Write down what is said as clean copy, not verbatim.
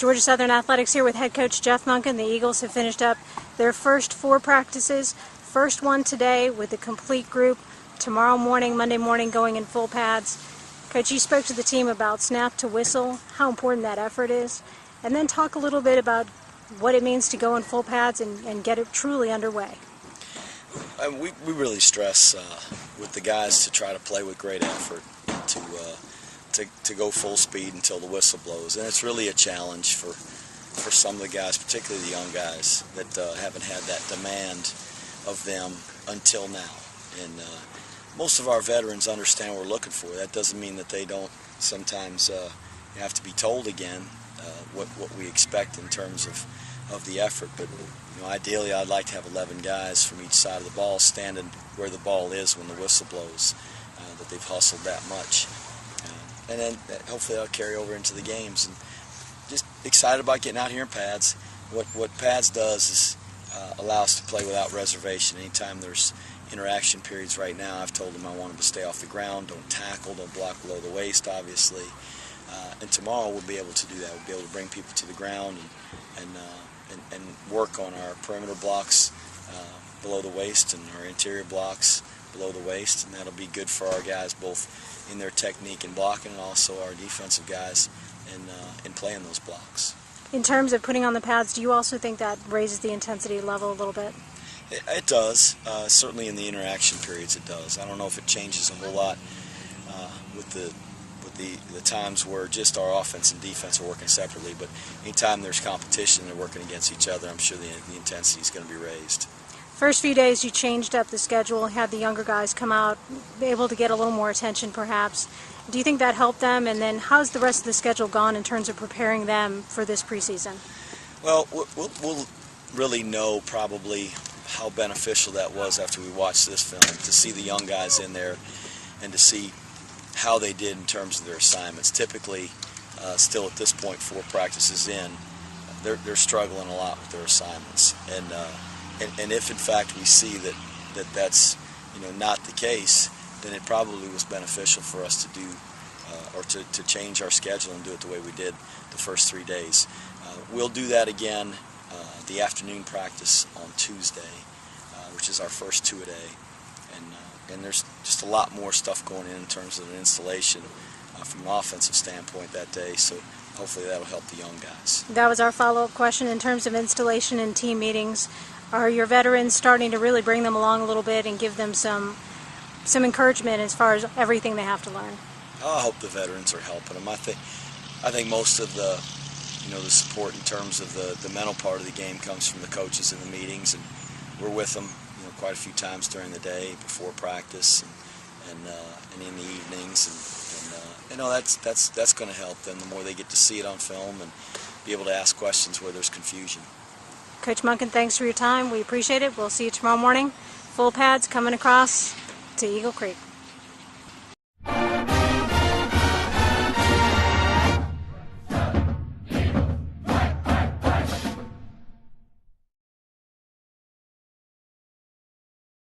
Georgia Southern Athletics here with head coach Jeff Monken. The Eagles have finished up their first 4 practices. First one today with a complete group. Tomorrow morning, Monday morning, going in full pads. Coach, you spoke to the team about snap to whistle, how important that effort is, and then talk a little bit about what it means to go in full pads and get it truly underway. We really stress with the guys to try to play with great effort, to go full speed until the whistle blows, and it's really a challenge for some of the guys, particularly the young guys that haven't had that demand of them until now. And most of our veterans understand what we're looking for. That doesn't mean that they don't sometimes have to be told again what we expect in terms of the effort. But ideally, I'd like to have 11 guys from each side of the ball standing where the ball is when the whistle blows, that they've hustled that much. And then hopefully that'll carry over into the games. And just excited about getting out here in pads. What pads does is allow us to play without reservation. Anytime there's interaction periods right now, I've told them I want them to stay off the ground, don't tackle, don't block below the waist, obviously. And tomorrow we'll be able to do that. We'll be able to bring people to the ground and work on our perimeter blocks below the waist and our interior blocks below the waist, and that'll be good for our guys both in their technique and blocking, and also our defensive guys in playing those blocks. In terms of putting on the pads, do you also think that raises the intensity level a little bit? It does. Certainly in the interaction periods it does. I don't know if it changes a whole lot with the times where just our offense and defense are working separately, but anytime there's competition and they're working against each other, I'm sure the intensity is going to be raised. First few days you changed up the schedule, had the younger guys come out, able to get a little more attention perhaps. Do you think that helped them? And then how's the rest of the schedule gone in terms of preparing them for this preseason? Well, we'll really know probably how beneficial that was after we watched this film, to see the young guys in there and to see how they did in terms of their assignments. Typically, still at this point, 4 practices in, they're struggling a lot with their assignments. And if in fact we see that's not the case, then it probably was beneficial for us to do or to change our schedule and do it the way we did the first 3 days. We'll do that again the afternoon practice on Tuesday, which is our first 2-a-day, and there's just a lot more stuff going in terms of an installation from an offensive standpoint that day, so hopefully that'll help the young guys. That was our follow-up question. In terms of installation and team meetings, are your veterans starting to really bring them along a little bit and give them some encouragement as far as everything they have to learn? I hope the veterans are helping them. I think most of the the support in terms of the mental part of the game comes from the coaches in the meetings, and we're with them quite a few times during the day before practice and in the evenings, and that's going to help them the more they get to see it on film and be able to ask questions where there's confusion. Coach Monken, thanks for your time. We appreciate it. We'll see you tomorrow morning. Full pads coming across to Eagle Creek.